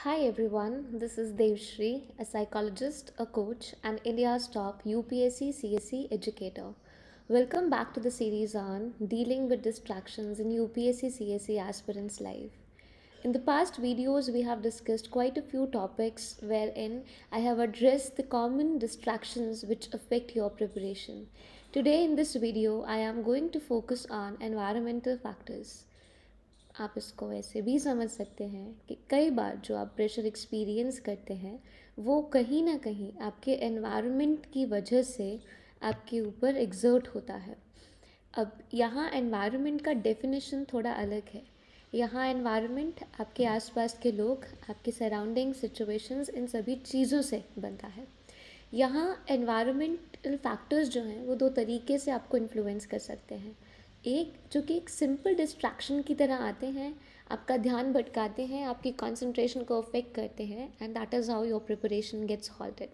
Hi everyone, this is Devshree, a psychologist, a coach, and India's top UPSC CSE educator. Welcome back to the series on dealing with distractions in UPSC CSE aspirants' life. In the past videos, we have discussed quite a few topics wherein I have addressed the common distractions which affect your preparation. Today, in this video, I am going to focus on environmental factors. आप इसको ऐसे भी समझ सकते हैं कि कई बार जो आप प्रेशर एक्सपीरियंस करते हैं वो कहीं ना कहीं आपके एनवायरनमेंट की वजह से आपके ऊपर एग्जर्ट होता है। अब यहाँ एनवायरनमेंट का डेफिनेशन थोड़ा अलग है। यहाँ एनवायरनमेंट आपके आसपास के लोग, आपके सराउंडिंग सिचुएशंस, इन सभी चीज़ों से बनता है। यहाँ एनवायरमेंटल फैक्टर्स जो हैं वो दो तरीके से आपको इन्फ्लुएंस कर सकते हैं। एक जो कि एक सिंपल डिस्ट्रैक्शन की तरह आते हैं, आपका ध्यान भटकाते हैं, आपकी कंसंट्रेशन को अफेक्ट करते हैं, and that is how your preparation gets halted.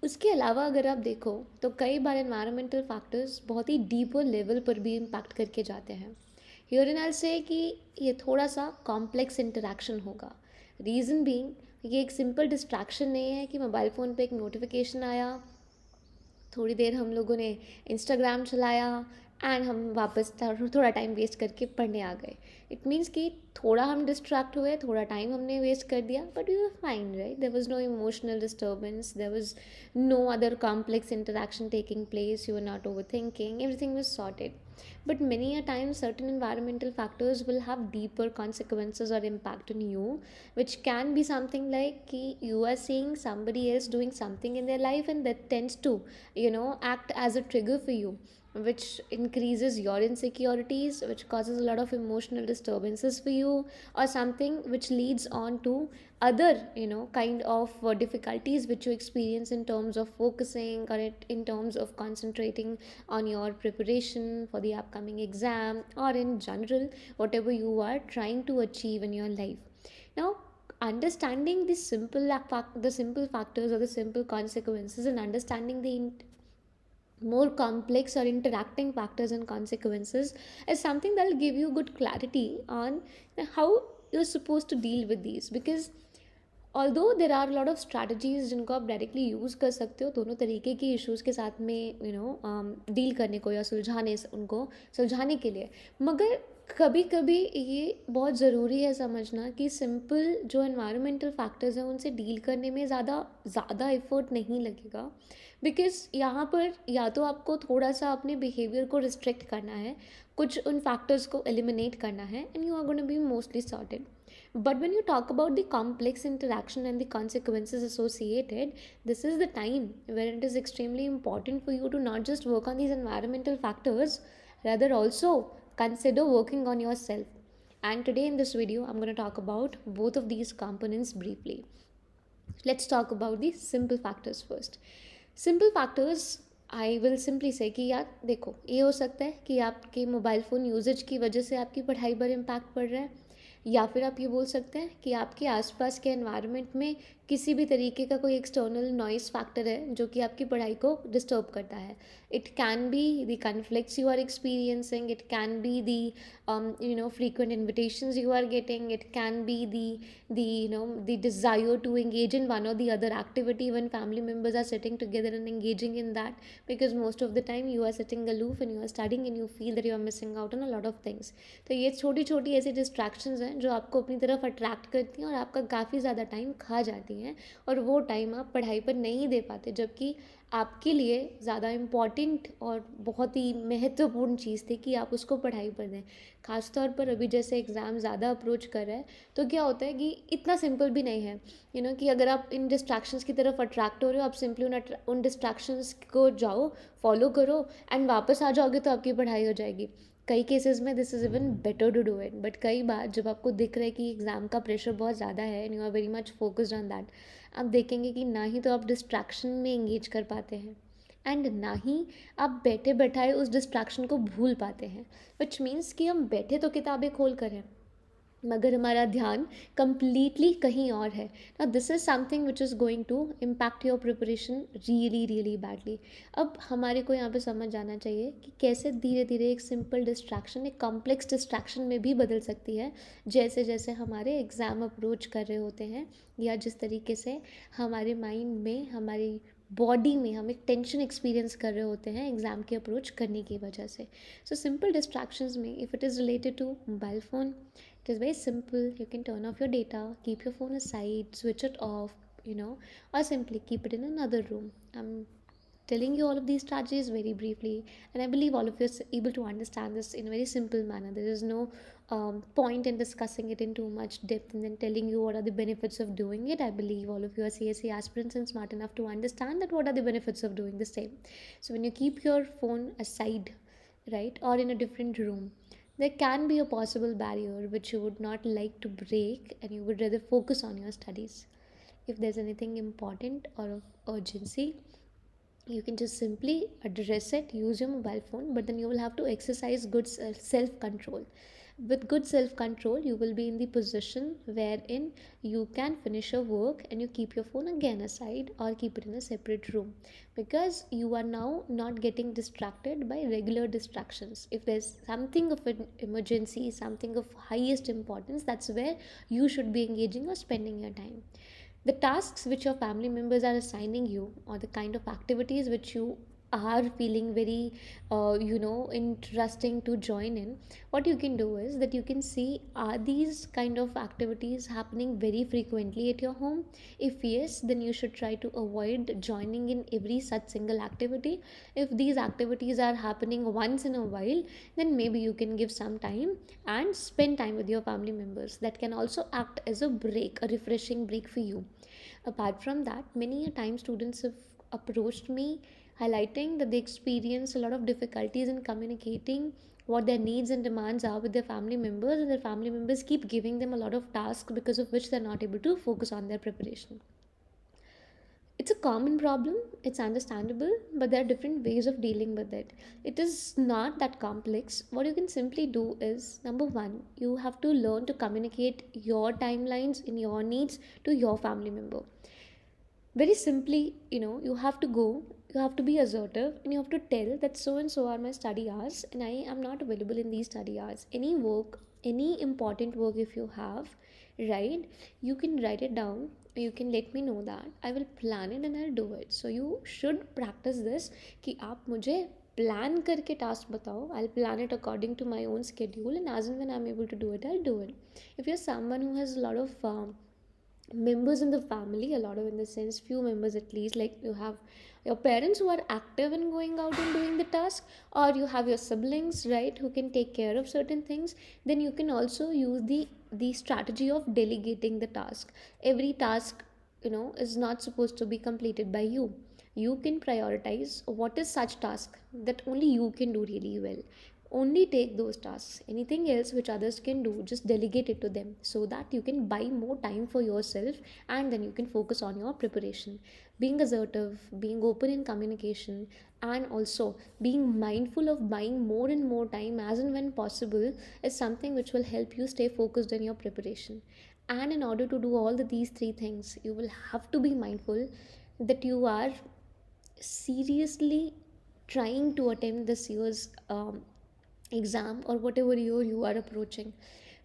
उसके अलावा अगर आप देखो तो कई बार एनवायरमेंटल फैक्टर्स बहुत ही डीपर लेवल पर भी इम्पैक्ट करके जाते हैं। हियर इन आई से कि ये थोड़ा सा कॉम्प्लेक्स इंटरेक्शन होगा। रीज़न बीइंग ये एक सिंपल डिस्ट्रैक्शन नहीं है कि मोबाइल फ़ोन पे एक नोटिफिकेशन आया, थोड़ी देर हम लोगों ने इंस्टाग्राम चलाया एंड हम वापस थोड़ा टाइम वेस्ट करके पढ़ने आ गए। इट मीन्स कि थोड़ा हम डिस्ट्रैक्ट हुए, थोड़ा टाइम हमने वेस्ट कर दिया, but we were fine, right? There was no emotional disturbance, there was no other complex interaction taking place, you were not over thinking, everything was sorted. But many a time certain environmental factors will have deeper consequences or impact on you, which can be something like ki you are seeing somebody else doing something in their life and that tends to act as a trigger for you, which increases your insecurities, which causes a lot of emotional disturbances for you, or something which leads on to other kind of difficulties which you experience in terms of focusing, or in terms of concentrating on your preparation for the upcoming exam, or in general whatever you are trying to achieve in your life. Now, understanding the simple factors or the simple consequences, and understanding the more complex or interacting factors and consequences is something that will give you good clarity on how you're supposed to deal with these. Because although there are a lot of strategies जिनको आप directly use कर सकते हो दोनों तरीके की issues के साथ में डील करने को या उनको सुलझाने के लिए, मगर कभी कभी ये बहुत ज़रूरी है समझना कि सिंपल जो एनवायरमेंटल फैक्टर्स हैं उनसे डील करने में ज़्यादा एफर्ट नहीं लगेगा। बिकॉज़ यहाँ पर या तो आपको थोड़ा सा अपने बिहेवियर को रिस्ट्रिक्ट करना है, कुछ उन फैक्टर्स को एलिमिनेट करना है, and you are gonna be mostly sorted. But when you talk about the complex interaction and the consequences associated, this is the time where it is extremely important for you to not just work on these environmental factors, rather also consider working on yourself. And today in this video, I'm going to talk about both of these components briefly. Let's talk about the simple factors first. Simple factors, I will simply से कि यार देखो, ये हो सकता है कि आपके मोबाइल फ़ोन यूजेज की वजह से आपकी पढ़ाई पर इम्पैक्ट पड़ रहा है, या फिर आप ये बोल सकते हैं कि आपके आसपास के एनवायरनमेंट में किसी भी तरीके का कोई एक्सटर्नल नॉइस फैक्टर है जो कि आपकी पढ़ाई को डिस्टर्ब करता है. It can be the conflicts you are experiencing, it can be the frequent invitations you are getting, it can be the desire to engage in one or the other activity when family members are sitting together and engaging in that, because most of the time you are sitting aloof and you are studying and you feel that you are missing out on a lot of things. तो ये छोटी छोटी ऐसी distractions हैं जो आपको अपनी तरफ अट्रैक्ट करती हैं और आपका काफ़ी ज़्यादा टाइम खा जाती हैं, और वो टाइम आप पढ़ाई पर नहीं दे पाते, जबकि आपके लिए ज़्यादा इम्पॉर्टेंट और बहुत ही महत्वपूर्ण चीज़ थी कि आप उसको पढ़ाई पर दें. ख़ासतौर पर अभी जैसे एग्ज़ाम ज़्यादा अप्रोच कर रहा है तो क्या होता है कि इतना सिंपल भी नहीं है कि अगर आप इन डिस्ट्रैक्शंस की तरफ अट्रैक्ट हो रहे हो, आप सिंपली उन डिस्ट्रैक्शंस को जाओ, फॉलो करो एंड वापस आ जाओगे तो आपकी पढ़ाई हो जाएगी. कई केसेस में this is even better to do it, but कई बार जब आपको दिख रहा है कि एग्ज़ाम का प्रेशर बहुत ज़्यादा है and you are very much focused on that, आप देखेंगे कि ना ही तो आप डिस्ट्रैक्शन में इंगेज कर पाते हैं एंड ना ही आप बैठे बैठाए उस डिस्ट्रैक्शन को भूल पाते हैं. विच मीन्स कि हम बैठे तो किताबें खोल कर हैं, मगर हमारा ध्यान completely कहीं और है. Now this is something which is going to impact your preparation really really badly. अब हमारे को यहाँ पे समझ जाना चाहिए कि कैसे धीरे धीरे एक सिंपल डिस्ट्रैक्शन एक कॉम्प्लेक्स डिस्ट्रैक्शन में भी बदल सकती है, जैसे जैसे हमारे एग्ज़ाम अप्रोच कर रहे होते हैं, या जिस तरीके से हमारे माइंड में, हमारी बॉडी में हम एक टेंशन एक्सपीरियंस कर रहे होते हैं एग्ज़ाम के अप्रोच करने की वजह से. सो सिंपल डिस्ट्रैक्शंस में, if it is related to mobile phone, it is very simple. You can turn off your data, keep your phone aside, switch it off, or simply keep it in another room. I'm telling you all of these strategies very briefly, and I believe all of you are able to understand this in a very simple manner. There is no point in discussing it in too much depth and then telling you what are the benefits of doing it. I believe all of you are CSE aspirants and smart enough to understand that what are the benefits of doing the same. So when you keep your phone aside, right, or in a different room, there can be a possible barrier which you would not like to break and you would rather focus on your studies. If there's anything important or of urgency, you can just simply address it, use your mobile phone, but then you will have to exercise good self control. With good self control, you will be in the position wherein you can finish your work and you keep your phone again aside or keep it in a separate room, because you are now not getting distracted by regular distractions. If there's something of an emergency, something of highest importance, that's where you should be engaging or spending your time. The tasks which your family members are assigning you, or the kind of activities which you are feeling very interesting to join in, what you can do is that you can see, are these kind of activities happening very frequently at your home? If yes, then you should try to avoid joining in every such single activity. If these activities are happening once in a while, then maybe you can give some time and spend time with your family members. That can also act as a break, a refreshing break for you. Apart from that, many a time students have approached me highlighting that they experience a lot of difficulties in communicating what their needs and demands are with their family members, and their family members keep giving them a lot of tasks because of which they're not able to focus on their preparation. It's a common problem, it's understandable, but there are different ways of dealing with it. It is not that complex. What you can simply do is, number one, you have to learn to communicate your timelines and your needs to your family member. Very simply, you have to go, you have to be assertive, and you have to tell that so and so are my study hours and I am not available in these study hours. Any work, any important work, if you have, right, you can write it down, you can let me know that. I will plan it and I'll do it. So you should practice this, कि आप मुझे plan करके task बताओ. I'll plan it according to my own schedule, and as and when I'm able to do it, I'll do it. If you're someone who has a lot of members in the family, a lot of, in the sense, few members at least, like you have your parents who are active in going out and doing the task, or you have your siblings, right, who can take care of certain things, then you can also use the strategy of delegating the task. Every task, is not supposed to be completed by you. You can prioritize what is such task that only you can do really well. Only take those tasks. Anything else which others can do, just delegate it to them, so that you can buy more time for yourself, and then you can focus on your preparation. Being assertive, being open in communication, and also being mindful of buying more and more time as and when possible is something which will help you stay focused in your preparation. And in order to do all these three things, you will have to be mindful that you are seriously trying to attempt this year's exam or whatever year you are approaching.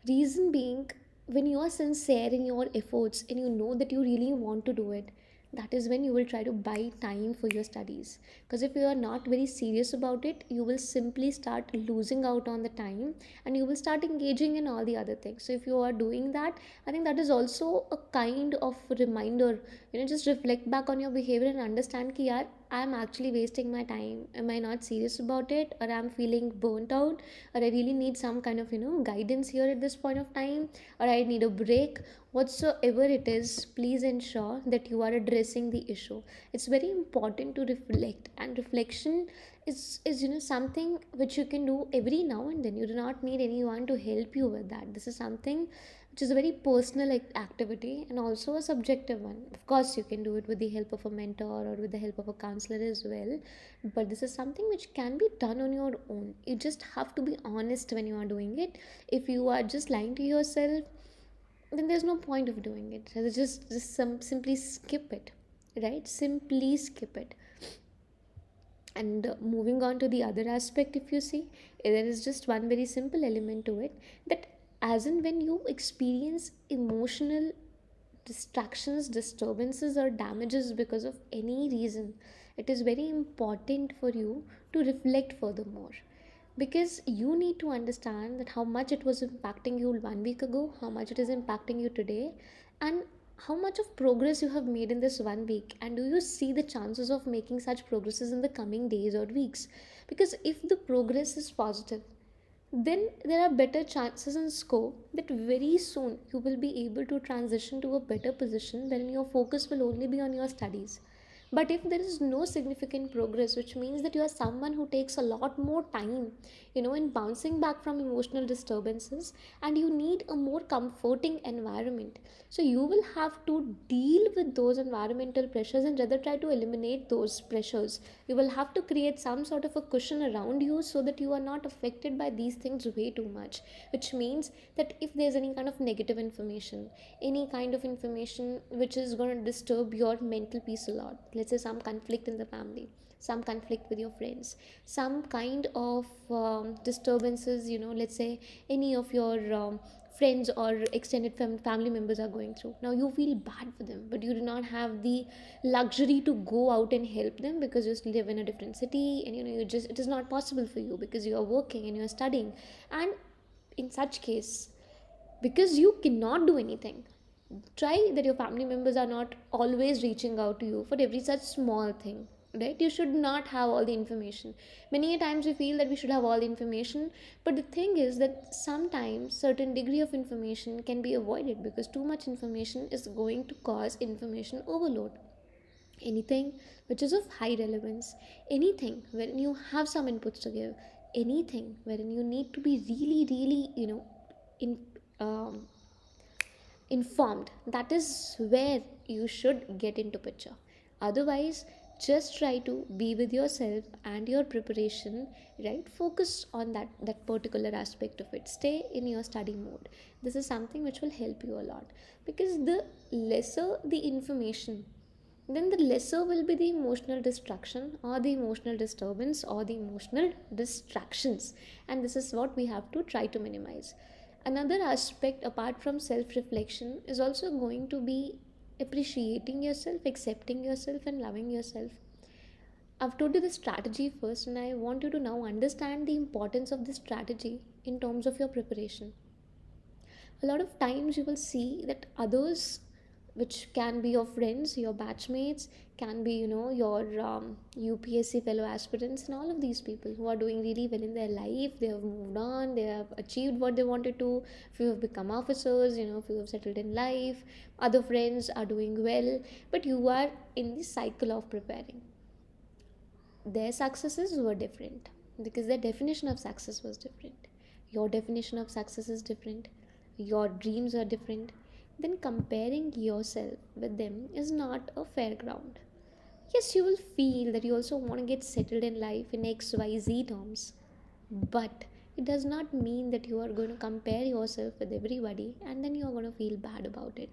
Reason being, when you are sincere in your efforts and you know that you really want to do it, that is when you will try to buy time for your studies. Because if you are not very serious about it, you will simply start losing out on the time and you will start engaging in all the other things. So if you are doing that, I think that is also a kind of reminder. Just reflect back on your behavior and understand ki yaar, I'm actually wasting my time. Am I not serious about it, or I'm feeling burnt out, or I really need some kind of guidance here at this point of time, or I need a break? Whatsoever it is, please ensure that you are addressing the issue. It's very important to reflect, and reflection is something which you can do every now and then. You do not need anyone to help you with that. This is something which is a very personal activity and also a subjective one. Of course, you can do it with the help of a mentor or with the help of a counselor as well, but this is something which can be done on your own. You just have to be honest when you are doing it. If you are just lying to yourself, then there's no point of doing it. So simply skip it, right? Simply skip it. And moving on to the other aspect, if you see, there is just one very simple element to it, that as and when you experience emotional distractions, disturbances, or damages because of any reason, it is very important for you to reflect furthermore, because you need to understand that how much it was impacting you 1 week ago, how much it is impacting you today, and how much of progress you have made in this 1 week, and do you see the chances of making such progresses in the coming days or weeks. Because if the progress is positive, then there are better chances and scope that very soon you will be able to transition to a better position wherein your focus will only be on your studies. But if there is no significant progress, which means that you are someone who takes a lot more time, in bouncing back from emotional disturbances, and you need a more comforting environment. So you will have to deal with those environmental pressures and rather try to eliminate those pressures. You will have to create some sort of a cushion around you so that you are not affected by these things way too much. Which means that if there's any kind of negative information, any kind of information which is going to disturb your mental peace a lot, let's say some conflict in the family, some conflict with your friends, some kind of disturbances, let's say any of your friends or extended family members are going through, now you feel bad for them, but you do not have the luxury to go out and help them because you live in a different city, and it is not possible for you because you are working and you are studying. And in such case, because you cannot do anything, try that your family members are not always reaching out to you for every such small thing, right? You should not have all the information. Many a times we feel that we should have all the information, but the thing is that sometimes certain degree of information can be avoided, because too much information is going to cause information overload. Anything which is of high relevance, anything wherein you have some inputs to give, anything wherein you need to be really really in um, informed, that is where you should get into picture. Otherwise, just try to be with yourself and your preparation, right? Focus on that particular aspect of it, stay in your study mode. This is something which will help you a lot, because the lesser the information, then the lesser will be the emotional distraction or the emotional disturbance or the emotional distractions, and this is what we have to try to minimize. Another aspect apart from self reflection is also going to be appreciating yourself, accepting yourself, and loving yourself. I've told you the strategy first, and I want you to now understand the importance of this strategy in terms of your preparation. A lot of times you will see that others, which can be your friends, your batchmates, can be your UPSC fellow aspirants, and all of these people who are doing really well in their life, they have moved on, they have achieved what they wanted to. Few have become officers, few have settled in life, other friends are doing well, but you are in the cycle of preparing. Their successes were different because their definition of success was different. Your definition of success is different, your dreams are different. Then comparing yourself with them is not a fair ground. Yes, you will feel that you also want to get settled in life in XYZ terms, but it does not mean that you are going to compare yourself with everybody and then you are going to feel bad about it.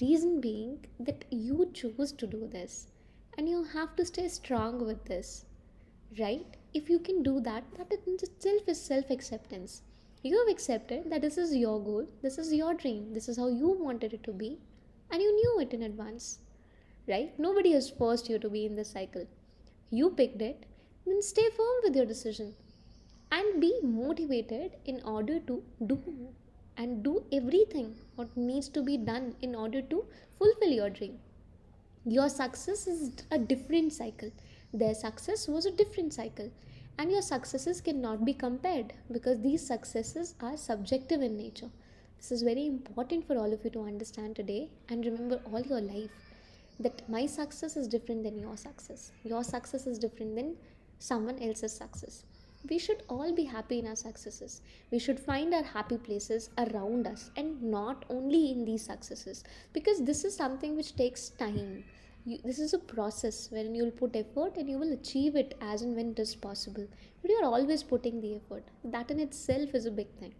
Reason being that you choose to do this, and you have to stay strong with this, right? If you can do that, that in itself is self acceptance. You have accepted that this is your goal, this is your dream, this is how you wanted it to be, and you knew it in advance, right? Nobody has forced you to be in this cycle. You picked it, then stay firm with your decision and be motivated in order to do everything what needs to be done in order to fulfill your dream. Your success is a different cycle, their success was a different cycle, and your successes cannot be compared because these successes are subjective in nature. This is very important for all of you to understand today and remember all your life, that my success is different than your success is different than someone else's success. We should all be happy in our successes. We should find our happy places around us and not only in these successes, because this is something which takes time. This is a process wherein you'll put effort and you will achieve it as and when it is possible. But you are always putting the effort. That in itself is a big thing.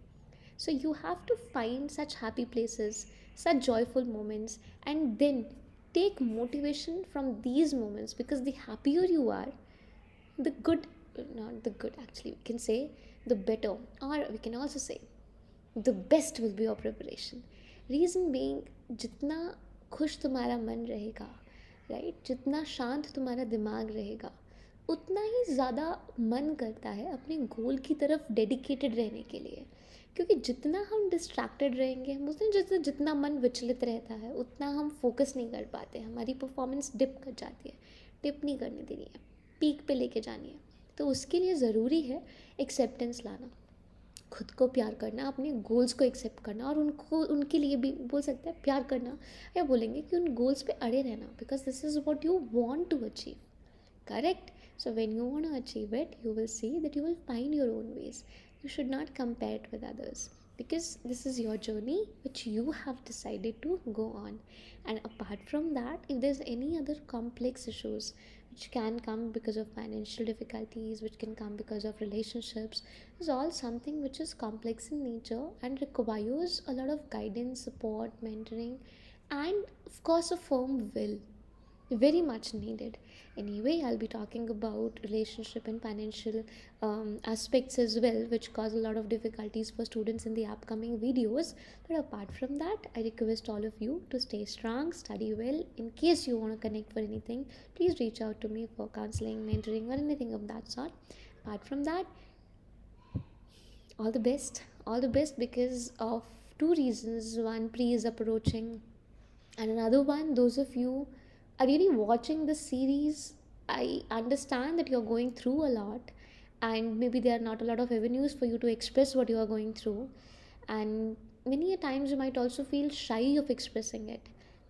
So you have to find such happy places, such joyful moments, and then take motivation from these moments, because the happier you are, the good, not the good actually, we can say the better, or we can also say the best will be your preparation. Reason being, जितना खुश तुम्हारा मन रहेगा, right, जितना शांत तुम्हारा दिमाग रहेगा, उतना ही ज़्यादा मन करता है अपने गोल की तरफ डेडिकेटेड रहने के लिए. क्योंकि जितना हम डिस्ट्रैक्टेड रहेंगे, हम उसमें जितना जितना मन विचलित रहता है, उतना हम फोकस नहीं कर पाते, हमारी परफॉर्मेंस डिप कर जाती है. डिप नहीं करने देनी है, पीक पे लेके जानी है. तो उसके लिए ज़रूरी है एक्सेप्टेंस लाना, खुद को प्यार करना, अपने गोल्स को एक्सेप्ट करना, और उनको उनके लिए भी बोल सकते हैं प्यार करना, या बोलेंगे कि उन गोल्स पे अड़े रहना, because this is what you want to achieve. Correct? So when you want to achieve it, you will see that you will find your own ways. You should not compare it with others, because this is your journey which you have decided to go on. And apart from that, if there's any other complex issues which can come because of financial difficulties, which can come because of relationships, is all something which is complex in nature and requires a lot of guidance, support, mentoring, and of course a firm will, very much needed. Anyway, I'll be talking about relationship and financial aspects as well, which cause a lot of difficulties for students in the upcoming videos. But apart from that, I request all of you to stay strong, study well. In case you want to connect for anything, please reach out to me for counseling, mentoring, or anything of that sort. Apart from that, all the best, because of two reasons. One, pre is approaching, and another one, those of you are really watching this series, I understand that you're going through a lot, and maybe there are not a lot of avenues for you to express what you are going through, and many a times you might also feel shy of expressing it.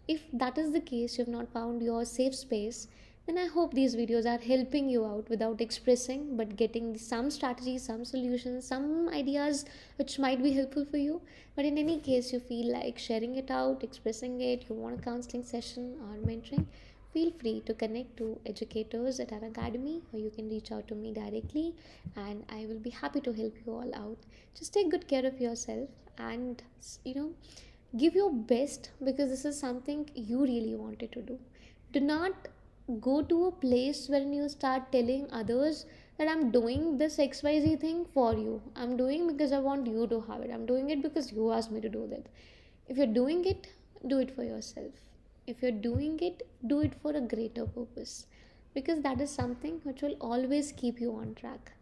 If that is the case, you have not found your safe space, then I hope these videos are helping you out without expressing, but getting some strategies, some solutions, some ideas which might be helpful for you. But in any case, you feel like sharing it out, expressing it, you want a counseling session or mentoring, feel free to connect to educators at Unacademy, or you can reach out to me directly, and I will be happy to help you all out. Just take good care of yourself, and give your best, because this is something you really wanted to do. Do not go to a place when you start telling others that I'm doing this XYZ thing for you. I'm doing because I want you to have it. I'm doing it because you asked me to do that. If you're doing it, do it for yourself. If you're doing it, do it for a greater purpose, because that is something which will always keep you on track.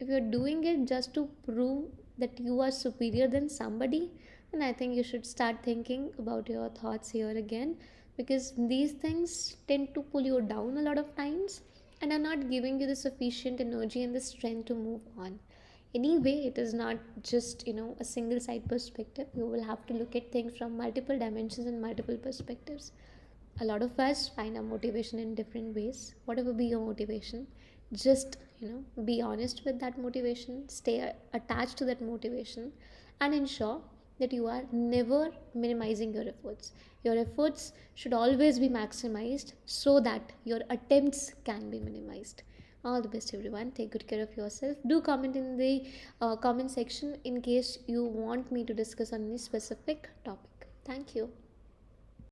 If you're doing it just to prove that you are superior than somebody, then I think you should start thinking about your thoughts here again, because these things tend to pull you down a lot of times and are not giving you the sufficient energy and the strength to move on. Anyway, it is not just a single side perspective. You will have to look at things from multiple dimensions and multiple perspectives. A lot of us find our motivation in different ways. Whatever be your motivation, just be honest with that motivation, stay attached to that motivation, and ensure that you are never minimizing your efforts. Your efforts should always be maximized so that your attempts can be minimized. All the best, everyone. Take good care of yourself. Do comment in the comment section in case you want me to discuss on any specific topic. Thank you.